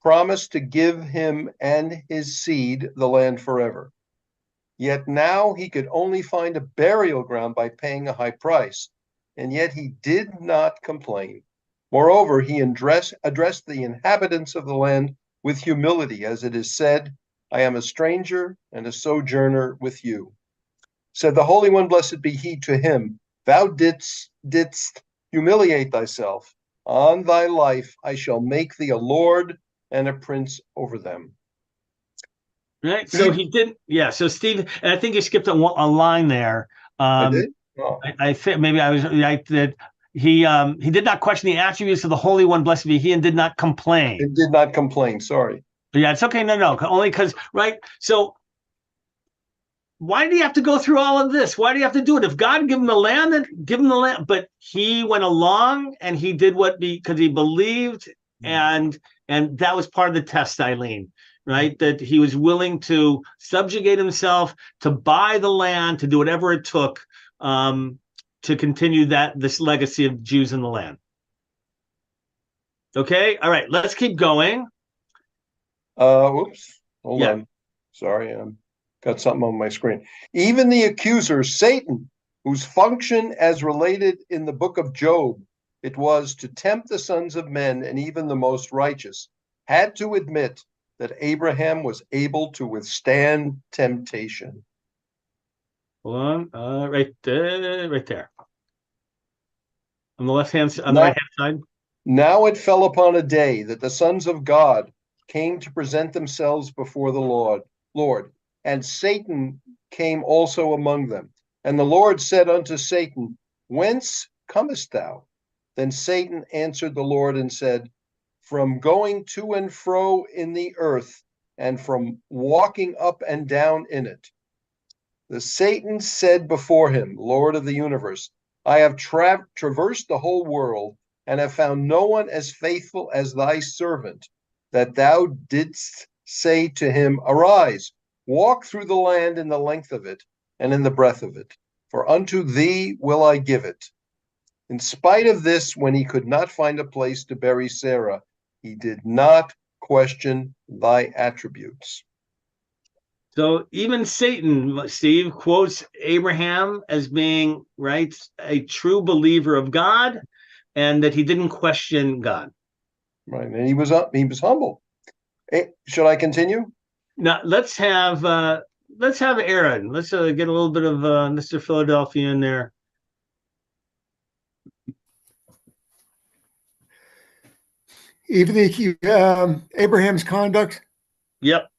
promised to give him and his seed the land forever. Yet now he could only find a burial ground by paying a high price, and yet he did not complain. Moreover, he addressed the inhabitants of the land with humility, as it is said, I am a stranger and a sojourner with you. Said the Holy One, blessed be he, to him, thou didst humiliate thyself. On thy life I shall make thee a lord and a prince over them. Right. So he did. Yeah. So Steve, and I think you skipped a line there. I did? Oh. I think maybe I was right that he did not question the attributes of the Holy One, blessed be he, and did not complain. It did not complain. Sorry. Yeah, it's okay. No, only because, right. So why do you have to go through all of this? Why do you have to do it? If God give him the land, then give him the land. But he went along and he did because he believed, and that was part of the test, Eileen. Right, that he was willing to subjugate himself, to buy the land, to do whatever it took to continue this legacy of Jews in the land. Okay, all right, let's keep going. Whoops, hold on. Sorry, got something on my screen. Even the accuser, Satan, whose function as related in the book of Job, it was to tempt the sons of men and even the most righteous, had to admit that Abraham was able to withstand temptation. Hold on, right there. On the right hand side. Now it fell upon a day that the sons of God came to present themselves before the Lord, and Satan came also among them. And the Lord said unto Satan, Whence comest thou? Then Satan answered the Lord and said, From going to and fro in the earth, and from walking up and down in it. The Satan said before him, Lord of the universe, I have traversed the whole world, and have found no one as faithful as thy servant, that thou didst say to him, Arise, walk through the land in the length of it, and in the breadth of it, for unto thee will I give it. In spite of this, when he could not find a place to bury Sarah, he did not question thy attributes. So even Satan, Steve, quotes Abraham as being, right, a true believer of God, and that he didn't question God. Right, and he was humble. Hey, should I continue? Now let's have Aaron. Let's get a little bit of Mr. Philadelphia in there. Even Abraham's conduct. Yep.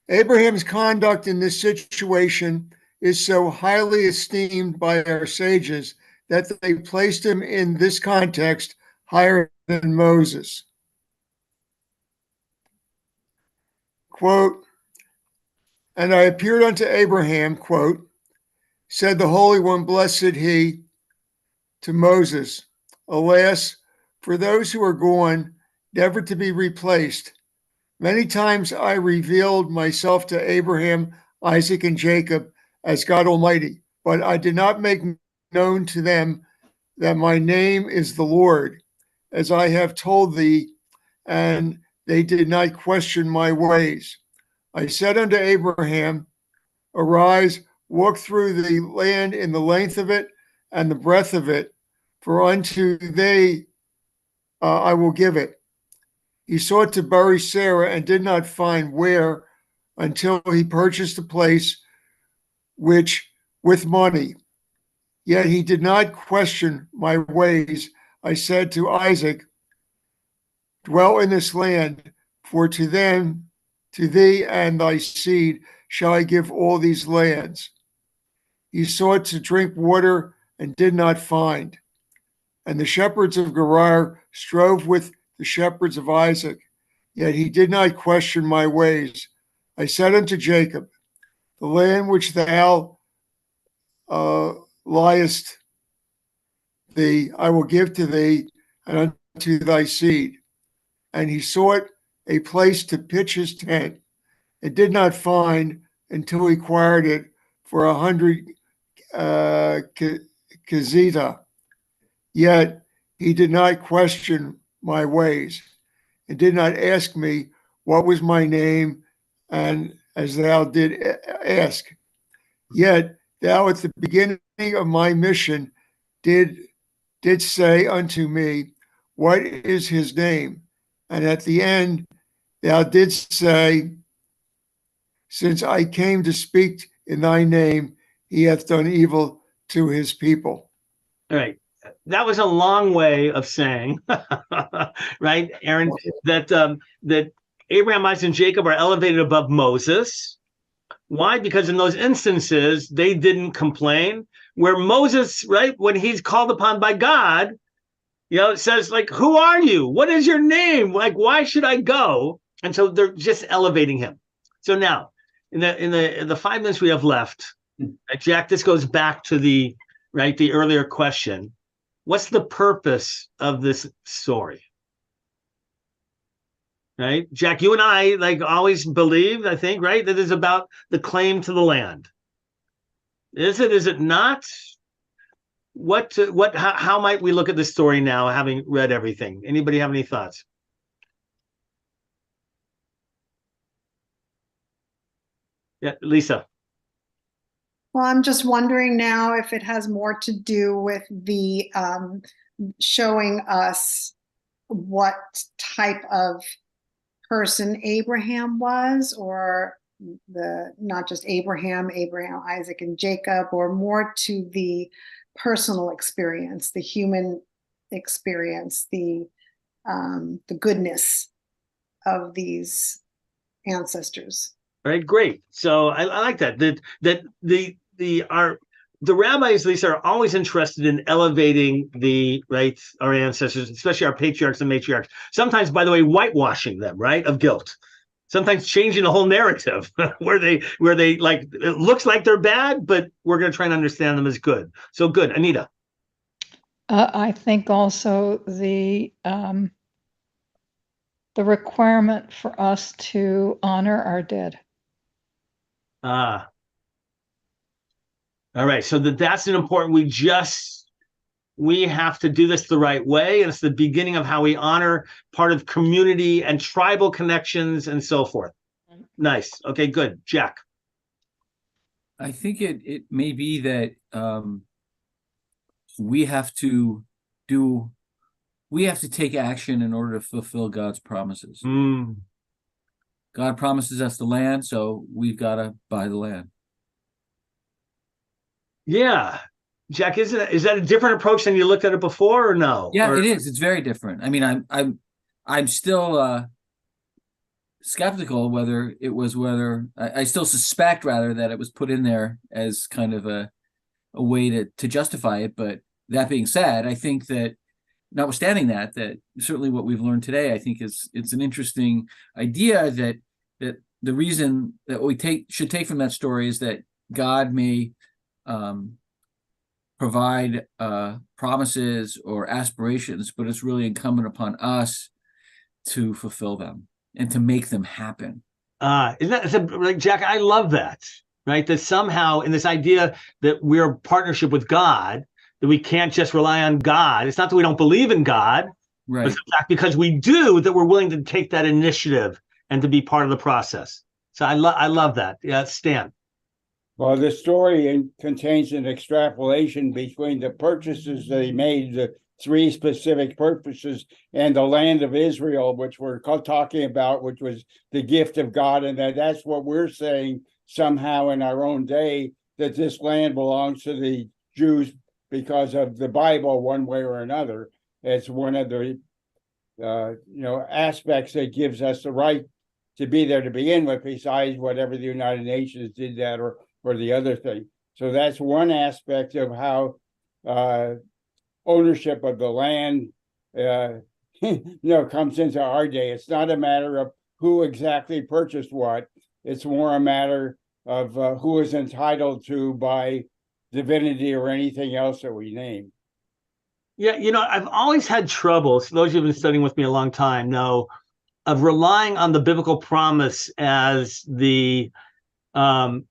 Abraham's conduct in this situation is so highly esteemed by our sages that they placed him in this context higher than Moses. Quote, and I appeared unto Abraham, quote, said the Holy One, blessed he, to Moses, alas, for those who are gone, never to be replaced. Many times I revealed myself to Abraham, Isaac, and Jacob as God Almighty, but I did not make known to them that my name is the Lord, as I have told thee, and they did not question my ways. I said unto Abraham, arise, walk through the land in the length of it and the breadth of it, for unto thee I will give it. He sought to bury Sarah and did not find where until he purchased a place which with money. Yet he did not question my ways. I said to Isaac, dwell in this land, for to them To thee and thy seed shall I give all these lands. He sought to drink water and did not find. And the shepherds of Gerar strove with the shepherds of Isaac, yet he did not question my ways. I said unto Jacob, the land which thou liest thee, I will give to thee and unto thy seed. And he sought a place to pitch his tent, and did not find until he acquired it for 100 kazita. Yet he did not question my ways, and did not ask me what was my name, and as thou did ask. Yet thou at the beginning of my mission did say unto me, what is his name? And at the end thou didst say, since I came to speak in thy name, he hath done evil to his people. All right. That was a long way of saying, right, Aaron, that that Abraham, Isaac, and Jacob are elevated above Moses. Why? Because in those instances, they didn't complain. Where Moses, right, when he's called upon by God, it says, like, who are you? What is your name? Like, why should I go? And so they're just elevating him. So now, in the 5 minutes we have left, Jack, this goes back to the earlier question. What's the purpose of this story? Right? Jack, you and I always believed, I think, right, that is about the claim to the land. Is it not? How might we look at this story now, having read everything? Anybody have any thoughts? Yeah, Lisa. Well, I'm just wondering now if it has more to do with the showing us what type of person Abraham was, or not just Abraham, Isaac, and Jacob, or more to the personal experience, the human experience, the goodness of these ancestors. All right, great. So I like that. The rabbis, Lisa, are always interested in elevating our ancestors, especially our patriarchs and matriarchs. Sometimes, by the way, whitewashing them, right, of guilt. Sometimes changing the whole narrative where they it looks like they're bad, but we're going to try and understand them as good. So good, Anita. I think also the requirement for us to honor our dead. All right. So that's an important. We have to do this the right way, and it's the beginning of how we honor part of community and tribal connections and so forth. Nice. Okay, good. Jack. I think it may be that we have to take action in order to fulfill God's promises. God promises us the land, so we've got to buy the land. Yeah. Jack, is that a different approach than you looked at it before, or no? Yeah, it is. It's very different. I mean, I'm still skeptical whether I still suspect rather that it was put in there as kind of a way to justify it. But that being said, I think that notwithstanding that certainly what we've learned today, I think it's an interesting idea that the reason that we should take from that story is that God may provide promises or aspirations, but it's really incumbent upon us to fulfill them and to make them happen. Jack, I love that, right? That somehow in this idea that we're a partnership with God, that we can't just rely on God. It's not that we don't believe in God, right? But it's in fact because we do, that we're willing to take that initiative and to be part of the process. So I love that. Yeah, Stan. Well, the story contains an extrapolation between the purchases they made, the 3 specific purchases, and the land of Israel, which we're talking about, which was the gift of God. And that's what we're saying somehow in our own day, that this land belongs to the Jews because of the Bible, one way or another. It's one of the aspects that gives us the right to be there to begin with, besides whatever the United Nations did that or the other thing. So that's one aspect of how ownership of the land comes into our day. It's not a matter of who exactly purchased what. It's more a matter of who is entitled to by divinity or anything else that we name. Yeah, I've always had trouble, so those who've been studying with me a long time know, of relying on the biblical promise as the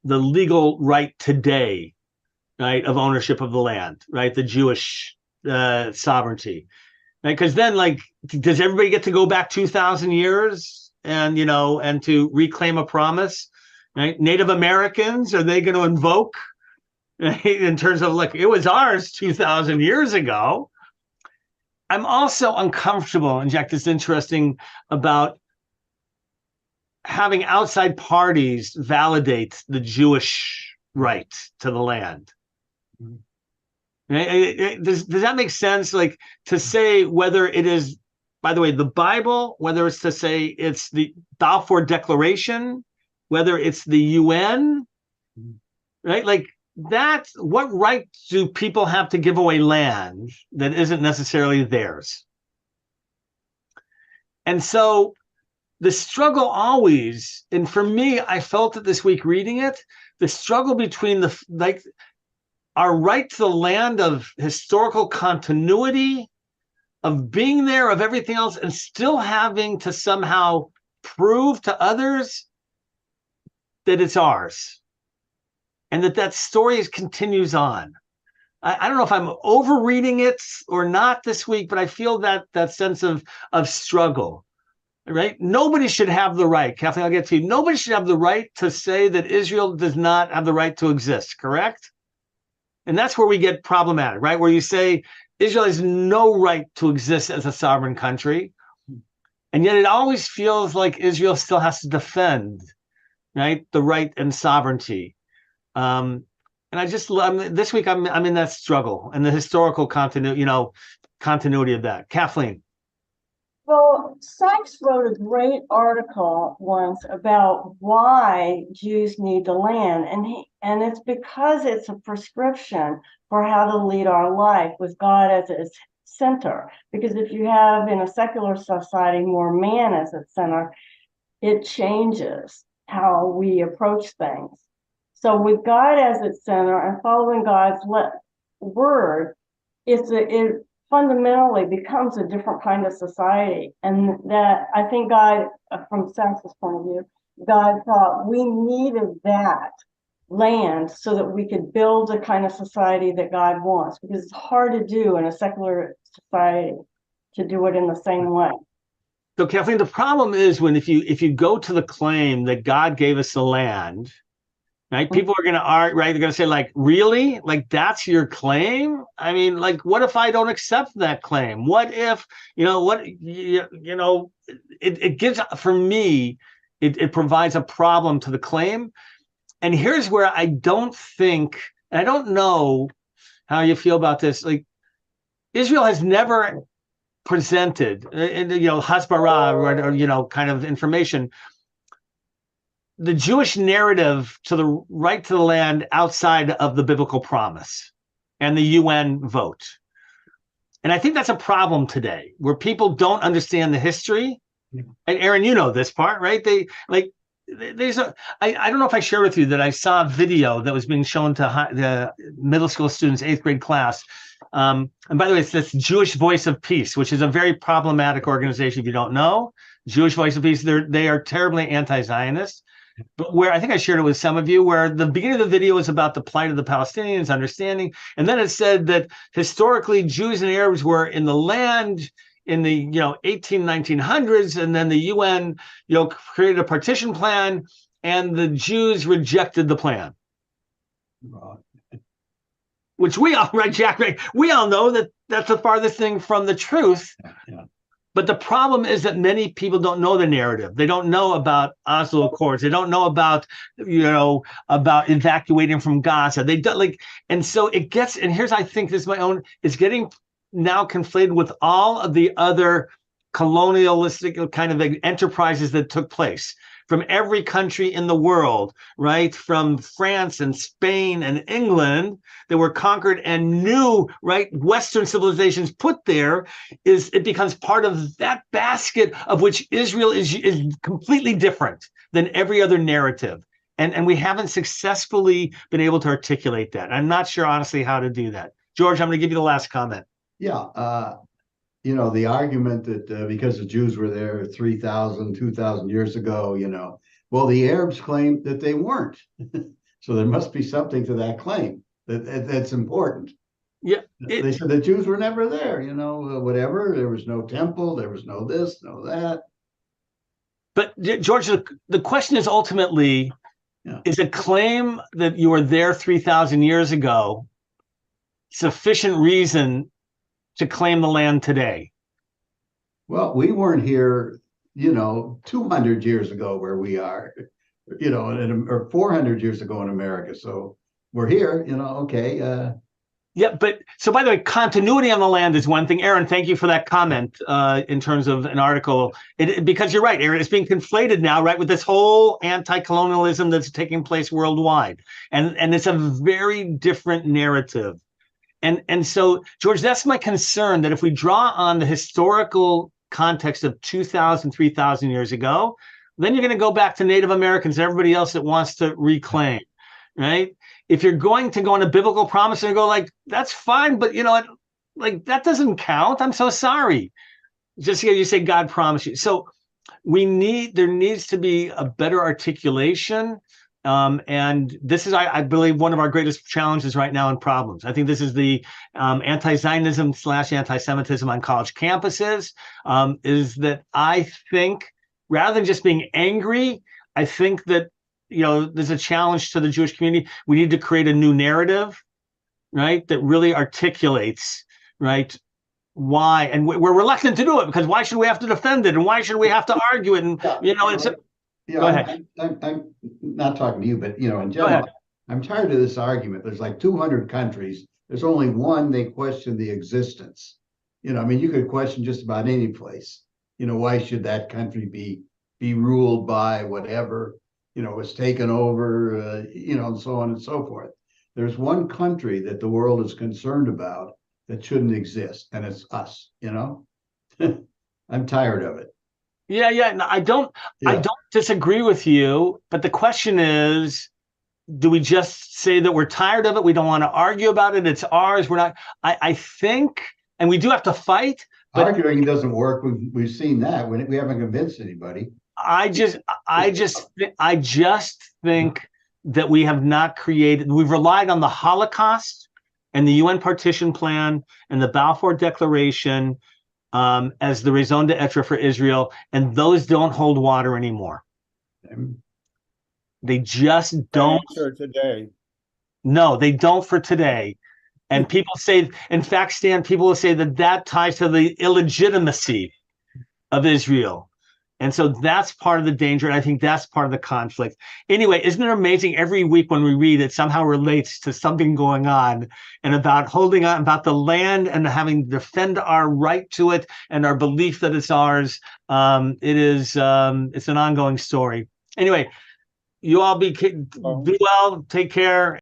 legal right today, right, of ownership of the land, right, the Jewish sovereignty, right? Because then, like, does everybody get to go back 2,000 years and and to reclaim a promise? Right? Native Americans, are they going to invoke, right, in terms of, like, it was ours 2,000 years ago? I'm also uncomfortable, and Jack, this is interesting, about having outside parties validate the Jewish right to the land. Right? Does that make sense? Like, to say whether it is, by the way, the Bible, whether it's to say it's the Balfour Declaration, whether it's the UN, right? Like, that's what right do people have to give away land that isn't necessarily theirs? And so the struggle always, and for me, I felt it this week reading it, the struggle between our right to the land of historical continuity, of being there, of everything else, and still having to somehow prove to others that it's ours, and that story continues on. I don't know if I'm overreading it or not this week, but I feel that sense of struggle, right? Nobody should have the right, Kathleen, I'll get to you. Nobody should have the right to say that Israel does not have the right to exist, correct? And that's where we get problematic, right? Where you say Israel has no right to exist as a sovereign country. And yet it always feels like Israel still has to defend, right, the right and sovereignty. And I just this week I'm in that struggle and the historical continuity of that. Kathleen. Well, Sykes wrote a great article once about why Jews need the land, and it's because it's a prescription for how to lead our life with God as its center. Because if you have in a secular society more man as its center, it changes how we approach things. So with God as its center and following God's word, it fundamentally becomes a different kind of society. And that, I think God, from Sykes' point of view, God thought we needed that land so that we could build the kind of society that God wants, because it's hard to do in a secular society to do it in the same way. So Kathleen, the problem is if you go to the claim that God gave us the land, right? People are going to argue, right? They're going to say, like, really? Like, that's your claim? I mean, like, what if I don't accept that claim? What if, it gives, for me, it provides a problem to the claim. And here's where I don't think, and I don't know how you feel about this. Like, Israel has never presented, hasbara, or kind of information, the Jewish narrative to the right to the land outside of the biblical promise and the UN vote. And I think that's a problem today, where people don't understand the history. And Aaron, you know this part, right? I don't know if I shared with you that I saw a video that was being shown to the middle school students, 8th grade class. And by the way, it's this Jewish Voice of Peace, which is a very problematic organization. If you don't know, Jewish Voice of Peace, they are terribly anti-Zionist. But where I think I shared it with some of you, where the beginning of the video is about the plight of the Palestinians, understanding, and then it said that historically Jews and Arabs were in the land in the 1900s, and then the UN created a partition plan, and the Jews rejected the plan. Which we all, right, Jack, right? We all know that that's the farthest thing from the truth. Yeah. But the problem is that many people don't know the narrative. They don't know about Oslo Accords. They don't know about evacuating from Gaza. They don't and so it gets. And here's, I think this is my own. It's getting now conflated with all of the other colonialistic kind of enterprises that took place. from every country in the world, right? From France and Spain and England that were conquered and new, right? Western civilizations put there, it becomes part of that basket of which Israel is completely different than every other narrative. And we haven't successfully been able to articulate that. I'm not sure, honestly, how to do that. George, I'm going to give you the last comment. Yeah. The argument that because the Jews were there 3,000, 2,000 years ago, well, the Arabs claimed that they weren't. So there must be something to that claim that's important. Yeah. They said the Jews were never there, whatever. There was no temple. There was no this, no that. But George, the question is ultimately, is a claim that you were there 3,000 years ago sufficient reason to claim the land today? Well, we weren't here, 200 years ago where we are, or 400 years ago in America. So we're here, okay. Yeah, but so by the way, continuity on the land is one thing. Aaron, thank you for that comment in terms of an article. Because you're right, Aaron, it's being conflated now, right, with this whole anti-colonialism that's taking place worldwide. And it's a very different narrative. And so, George, that's my concern, that if we draw on the historical context of 2,000, 3,000 years ago, then you're going to go back to Native Americans and everybody else that wants to reclaim, right? If you're going to go on a biblical promise and go like, that's fine, but that doesn't count. I'm so sorry. Just because you say God promised you. So there needs to be a better articulation. And this is, I believe, one of our greatest challenges right now and problems. I think this is the anti-Zionism / anti-Semitism on college campuses, is that I think rather than just being angry, I think that, there's a challenge to the Jewish community. We need to create a new narrative, right, that really articulates, right, why. And we're reluctant to do it because why should we have to defend it? And why should we have to argue it? And, go ahead. I'm not talking to you, but, in general, I'm tired of this argument. There's like 200 countries. There's only one they question the existence. You could question just about any place. Why should that country be ruled by whatever, was taken over, and so on and so forth. There's one country that the world is concerned about that shouldn't exist, and it's us, I'm tired of it. Yeah. No, I don't disagree with you, but the question is, do we just say that we're tired of it? We don't want to argue about it. It's ours. We're not. I think, and we do have to fight. But arguing doesn't work. We've seen that. We haven't convinced anybody. I just think that we have not created. We've relied on the Holocaust and the UN partition plan and the Balfour Declaration as the raison d'etre for Israel, and those don't hold water anymore. They just don't. For today. No, they don't for today. And people say, in fact, Stan, people will say that ties to the illegitimacy of Israel. And so that's part of the danger. And I think that's part of the conflict. Anyway, isn't it amazing every week when we read it somehow relates to something going on and about holding on, about the land and having to defend our right to it and our belief that it's ours. It's an ongoing story. Anyway, you all be well, take care.